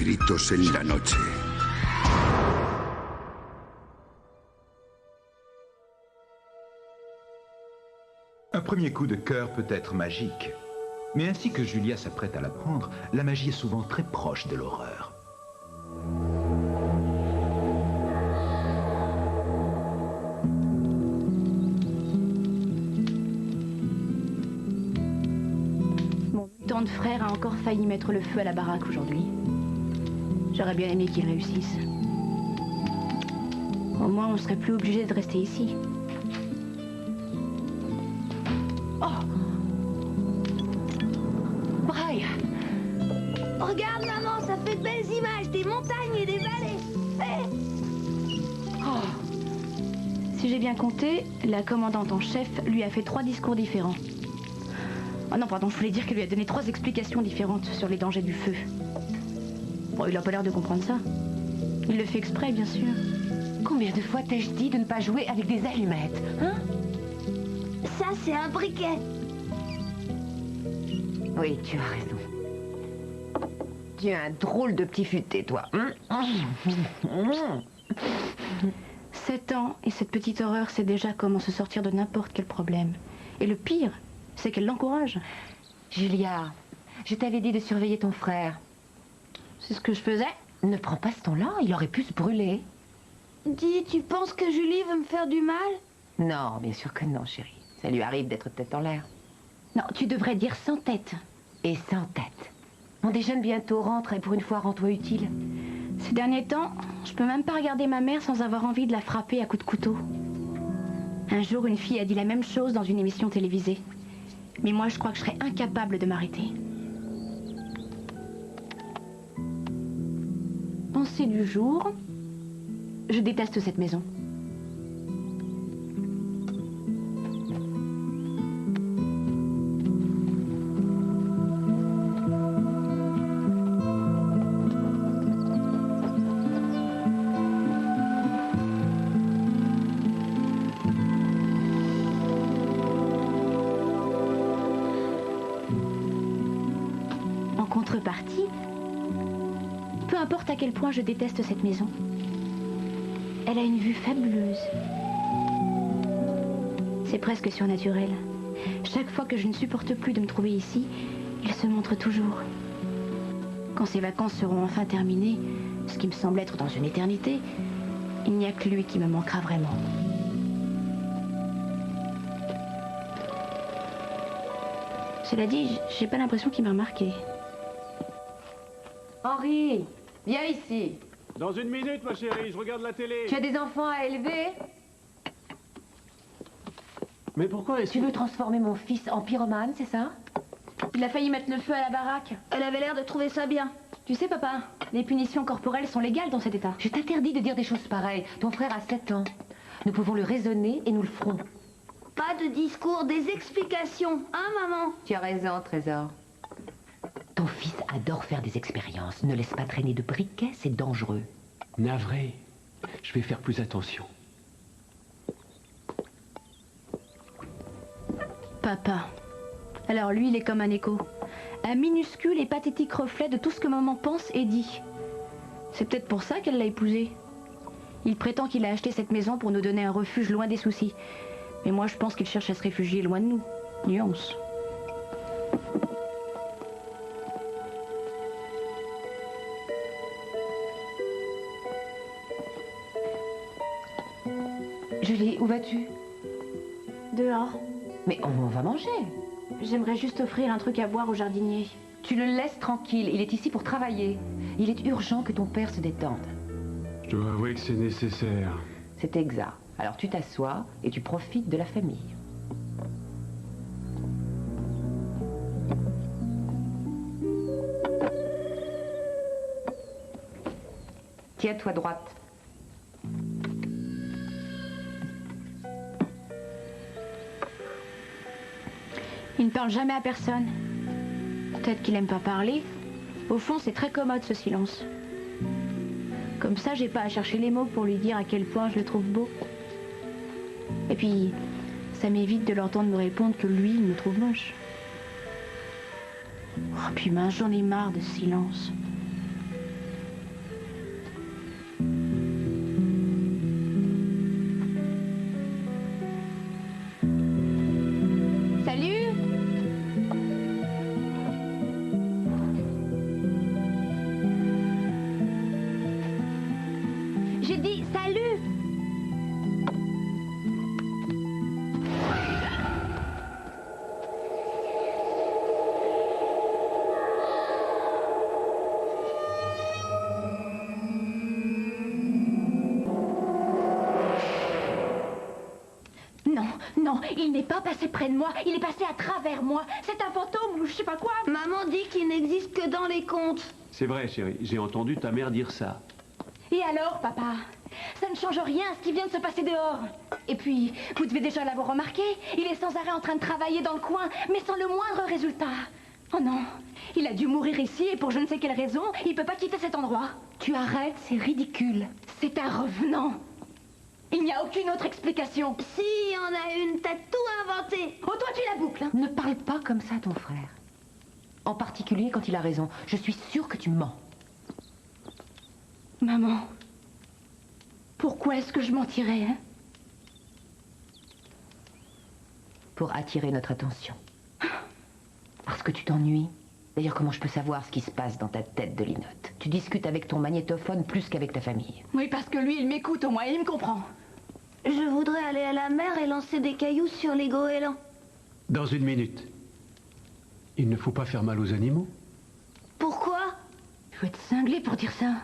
gritos en la noche. Un premier coup de cœur peut être magique. Mais ainsi que Julia s'apprête à l'apprendre, la magie est souvent très proche de l'horreur. Mon tante frère a encore failli mettre le feu à la baraque aujourd'hui. J'aurais bien aimé qu'il réussisse. Au moins, on serait plus obligé de rester ici. Oh! Brian! Regarde, maman, ça fait de belles images, des montagnes et des vallées. Oh. Si j'ai bien compté, la commandante en chef lui a fait 3 discours différents. Oh non, pardon, je voulais dire qu'elle lui a donné 3 explications différentes sur les dangers du feu. Bon, il a pas l'air de comprendre ça. Il le fait exprès, bien sûr. Combien de fois t'ai-je dit de ne pas jouer avec des allumettes, hein? Ça, c'est un briquet. Oui, tu as raison. Tu es un drôle de petit futé, toi. 7 ans, et cette petite horreur sait déjà comment se sortir de n'importe quel problème. Et le pire, c'est qu'elle l'encourage. Julia, je t'avais dit de surveiller ton frère. C'est ce que je faisais. Ne prends pas ce ton-là, il aurait pu se brûler. Dis, tu penses que Julie veut me faire du mal? Non, bien sûr que non, chérie. Ça lui arrive d'être tête en l'air. Non, tu devrais dire sans tête. Et sans tête. On déjeune bientôt, rentre et pour une fois, rends-toi utile. Ces derniers temps, je peux même pas regarder ma mère sans avoir envie de la frapper à coups de couteau. Un jour, une fille a dit la même chose dans une émission télévisée. Mais moi, je crois que je serais incapable de m'arrêter. Pensée du jour, je déteste cette maison. En contrepartie, peu importe à quel point je déteste cette maison, elle a une vue fabuleuse. C'est presque surnaturel. Chaque fois que je ne supporte plus de me trouver ici, il se montre toujours. Quand ces vacances seront enfin terminées, ce qui me semble être dans une éternité, il n'y a que lui qui me manquera vraiment. Cela dit, j'ai pas l'impression qu'il m'a remarqué. Henri, viens ici. Dans une minute, ma chérie, je regarde la télé. Tu as des enfants à élever? Mais pourquoi est-ce Tu veux transformer mon fils en pyromane, c'est ça? Il a failli mettre le feu à la baraque. Elle avait l'air de trouver ça bien. Tu sais, papa, les punitions corporelles sont légales dans cet état. Je t'interdis de dire des choses pareilles. Ton frère a 7 ans. Nous pouvons le raisonner et nous le ferons. Pas de discours, des explications, hein, maman? Tu as raison, Trésor. Ton fils adore faire des expériences. Ne laisse pas traîner de briquets, c'est dangereux. Navré, je vais faire plus attention. Papa. Alors lui, il est comme un écho. Un minuscule et pathétique reflet de tout ce que maman pense et dit. C'est peut-être pour ça qu'elle l'a épousé. Il prétend qu'il a acheté cette maison pour nous donner un refuge loin des soucis. Mais moi, je pense qu'il cherche à se réfugier loin de nous. Nuance. Julie, où vas-tu? Dehors. Mais on va manger. J'aimerais juste offrir un truc à boire au jardinier. Tu le laisses tranquille, il est ici pour travailler. Il est urgent que ton père se détende. Je dois avouer que c'est nécessaire. C'est exact. Alors tu t'assois et tu profites de la famille. Tiens-toi droite. Il ne parle jamais à personne. Peut-être qu'il aime pas parler. Au fond, c'est très commode ce silence. Comme ça, j'ai pas à chercher les mots pour lui dire à quel point je le trouve beau. Et puis, ça m'évite de l'entendre me répondre que lui, il me trouve moche. Oh, puis mince, j'en ai marre de ce silence. Non, il n'est pas passé près de moi, il est passé à travers moi. C'est un fantôme ou je sais pas quoi. Maman dit qu'il n'existe que dans les contes. C'est vrai, chérie. J'ai entendu ta mère dire ça. Et alors, papa? Ça ne change rien à ce qui vient de se passer dehors. Et puis, vous devez déjà l'avoir remarqué, il est sans arrêt en train de travailler dans le coin, mais sans le moindre résultat. Oh non, il a dû mourir ici et pour je ne sais quelle raison, il peut pas quitter cet endroit. Tu arrêtes, c'est ridicule. C'est un revenant. Il n'y a aucune autre explication. Si, il y en a une, t'as tout inventé. Oh, toi, tu la boucles, hein? Ne parle pas comme ça à ton frère. En particulier quand il a raison. Je suis sûre que tu mens. Maman, pourquoi est-ce que je mentirais, hein? Pour attirer notre attention. Parce que tu t'ennuies. D'ailleurs, comment je peux savoir ce qui se passe dans ta tête de linotte? Tu discutes avec ton magnétophone plus qu'avec ta famille. Oui, parce que lui, il m'écoute au moins, il me comprend. Je voudrais aller à la mer et lancer des cailloux sur les goélands. Dans 1 minute. Il ne faut pas faire mal aux animaux. Pourquoi? Il faut être cinglé pour dire ça.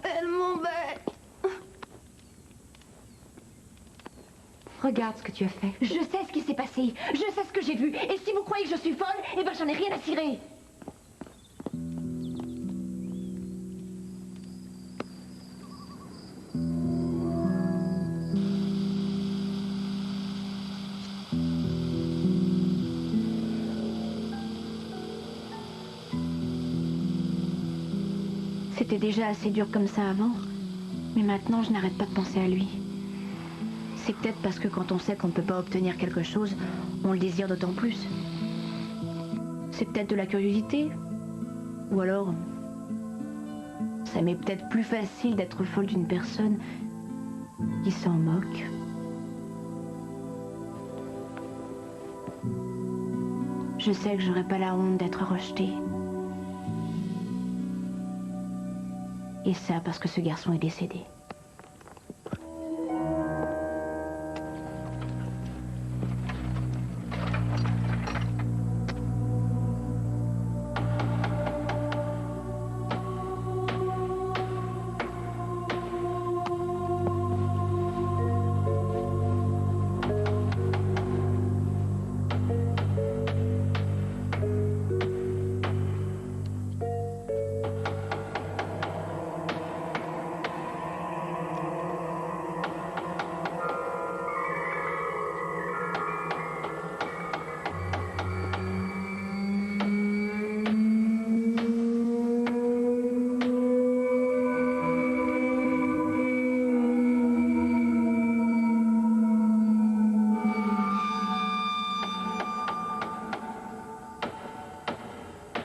Elle m'embête. Regarde ce que tu as fait. Je sais ce qui s'est passé, je sais ce que j'ai vu. Et si vous croyez que je suis folle, eh ben j'en ai rien à cirer. C'était déjà assez dur comme ça avant. Mais maintenant, je n'arrête pas de penser à lui. C'est peut-être parce que quand on sait qu'on ne peut pas obtenir quelque chose, on le désire d'autant plus. C'est peut-être de la curiosité. Ou alors, ça m'est peut-être plus facile d'être folle d'une personne qui s'en moque. Je sais que j'aurais pas la honte d'être rejetée. Et ça parce que ce garçon est décédé.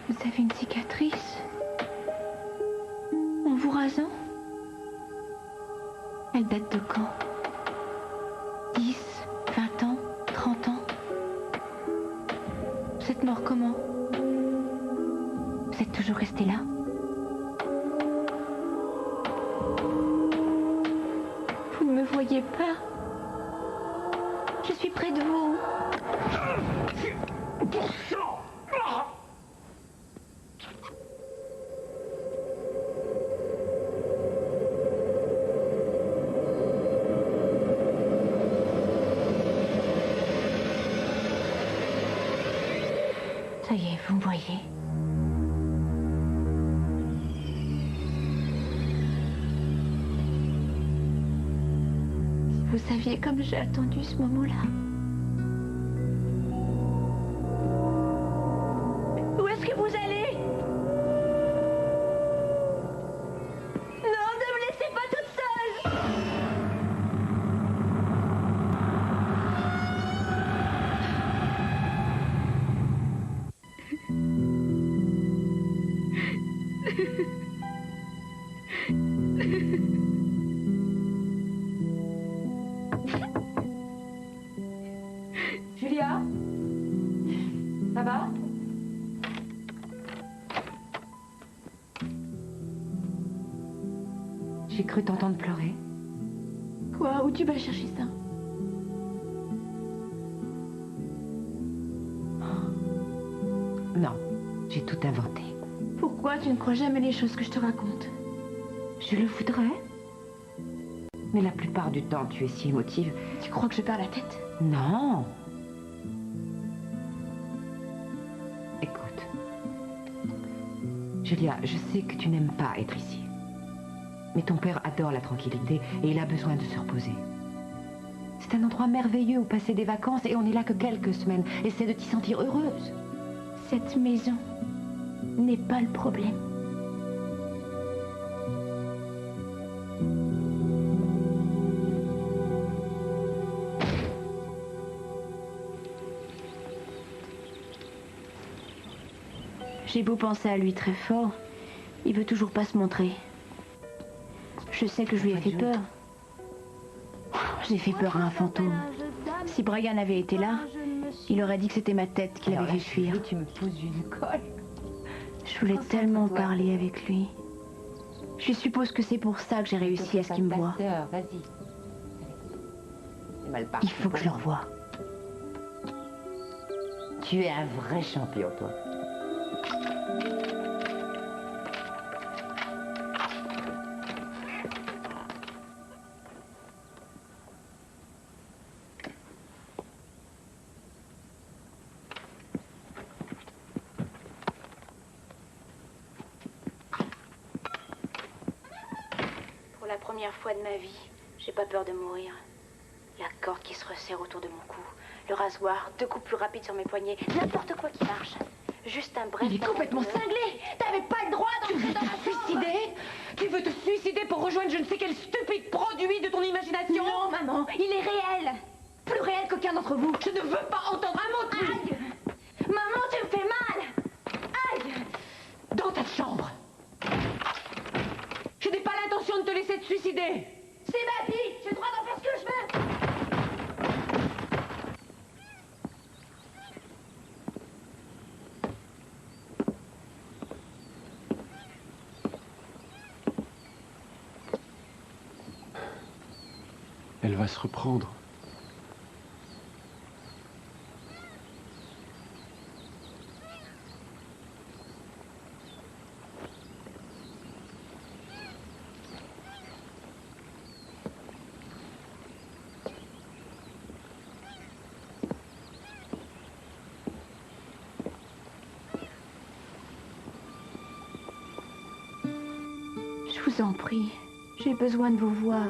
Vous avez une cicatrice en vous rasant? Elle date de quand? 10, 20 ans, 30 ans? Vous êtes mort comment? Vous êtes toujours resté là? Vous ne me voyez pas? Je suis près de vous. Ça y est, vous me voyez. Si vous saviez comme j'ai attendu ce moment-là. Où est-ce que vous allez? Non, ne me laissez pas toute seule! Julia? Ça va? J'ai cru t'entendre pleurer. Quoi? Où tu vas chercher ça? Non, j'ai tout inventé. Pourquoi tu ne crois jamais les choses que je te raconte? Je le voudrais. Mais la plupart du temps, tu es si émotive. Tu crois que je perds la tête? Non. Écoute. Julia, je sais que tu n'aimes pas être ici. Mais ton père adore la tranquillité et il a besoin de se reposer. C'est un endroit merveilleux où passer des vacances et on n'est là que quelques semaines. Essaie de t'y sentir heureuse. Cette maison n'est pas le problème. J'ai beau penser à lui très fort, il veut toujours pas se montrer. Je sais que je lui ai fait peur. J'ai fait peur à un fantôme. Si Brian avait été là, il aurait dit que c'était ma tête qui l'avait fait fuir. Tu me poses une colle. Je voulais tellement parler avec lui. Je suppose que c'est pour ça que j'ai réussi à ce qu'il me voie. Vas-y. C'est mal parti. Il faut que je le revoie. Tu es un vrai champion, toi. Pour la première fois de ma vie, j'ai pas peur de mourir. La corde qui se resserre autour de mon cou, le rasoir, 2 coups plus rapides sur mes poignets, n'importe quoi qui marche. Juste un bref... Il est complètement cinglé. T'avais pas le droit d'entrer dans la suicider. Tu veux te suicider pour rejoindre je ne sais quel stupide produit de ton imagination. Non, maman, il est réel. Plus réel qu'aucun d'entre vous. Je ne veux pas entendre un mot de plus. Aïe! Maman, tu me fais mal! Aïe! Dans ta chambre. Je n'ai pas l'intention de te laisser te suicider. C'est ma vie! J'ai le droit d'en faire ce que je veux! Elle va se reprendre. Je vous en prie, j'ai besoin de vous voir.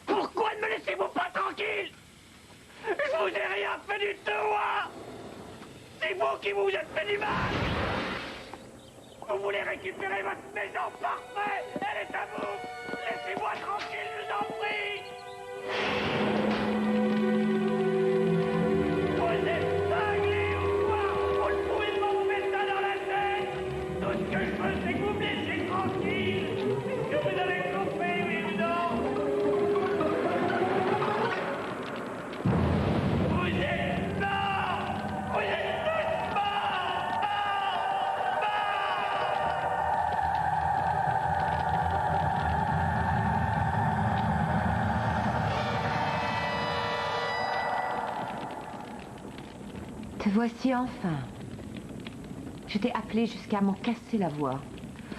Pourquoi ne me laissez-vous pas tranquille? Je vous ai rien fait du tout, hein? C'est vous qui vous êtes fait du mal. Vous voulez récupérer votre maison parfaite? Elle est à vous. Laissez-moi tranquille, je vous en prie. Vous êtes cinglé ou quoi? Vous le pouvez pas vous mettre ça dans la tête. Tout ce que je veux, c'est que vous me laissiez tranquille. Est-ce que vous avez compris, oui ou non? Vous êtes morts! Vous êtes tous morts! Te voici enfin. Je t'ai appelé jusqu'à m'en casser la voix.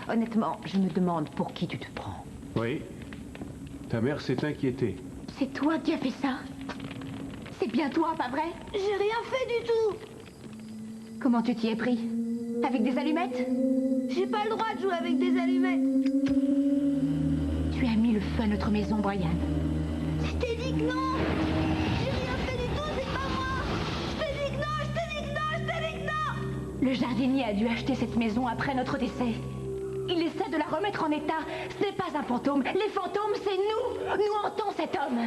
Honnêtement, je me demande pour qui tu te prends. Oui. Ta mère s'est inquiétée. C'est toi qui as fait ça? C'est bien toi, pas vrai? J'ai rien fait du tout. Comment tu t'y es pris? Avec des allumettes? J'ai pas le droit de jouer avec des allumettes. Tu as mis le feu à notre maison, Brian. Je t'ai dit que non. J'ai rien fait du tout, c'est pas moi. Je t'ai dit que non, je t'ai dit que non, je t'ai dit que non. Le jardinier a dû acheter cette maison après notre décès. Il essaie de la remettre en état. Ce n'est pas un fantôme. Les fantômes, c'est nous. Nous hantons cet homme.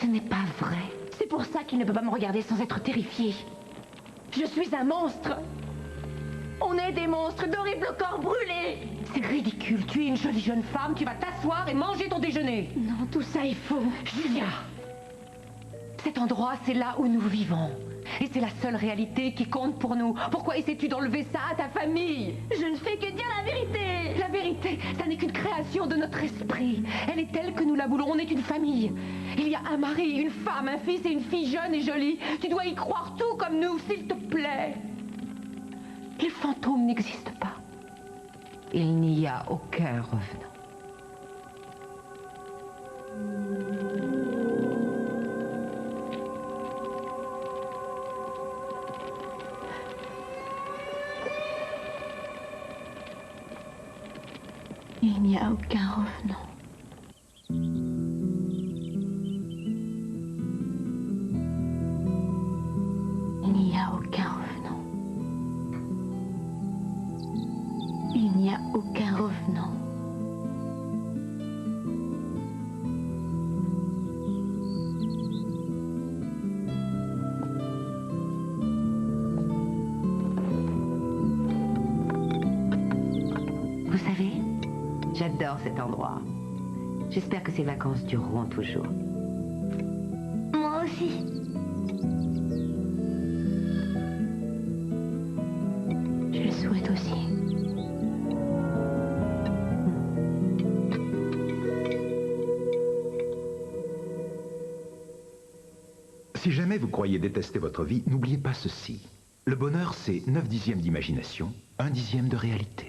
Ce n'est pas vrai. C'est pour ça qu'il ne peut pas me regarder sans être terrifié. Je suis un monstre. On est des monstres, d'horribles corps brûlés. C'est ridicule. Tu es une jolie jeune femme. Tu vas t'asseoir et manger ton déjeuner. Non, tout ça est faux. Julia, cet endroit, c'est là où nous vivons. Et c'est la seule réalité qui compte pour nous. Pourquoi essaies-tu d'enlever ça à ta famille? Je ne fais que dire la vérité. La vérité, ça n'est qu'une création de notre esprit. Elle est telle que nous la voulons. On est une famille. Il y a un mari, une femme, un fils et une fille jeune et jolie. Tu dois y croire tout comme nous, s'il te plaît. Les fantômes n'existent pas. Il n'y a aucun revenant. Il n'y a aucun revenant. Il n'y a aucun revenant. Il n'y a aucun revenant. Vous savez, j'adore cet endroit. J'espère que ces vacances dureront toujours. Moi aussi. Je le souhaite aussi. Si jamais vous croyez détester votre vie, n'oubliez pas ceci. Le bonheur, c'est 9/10 d'imagination, 1/10 de réalité.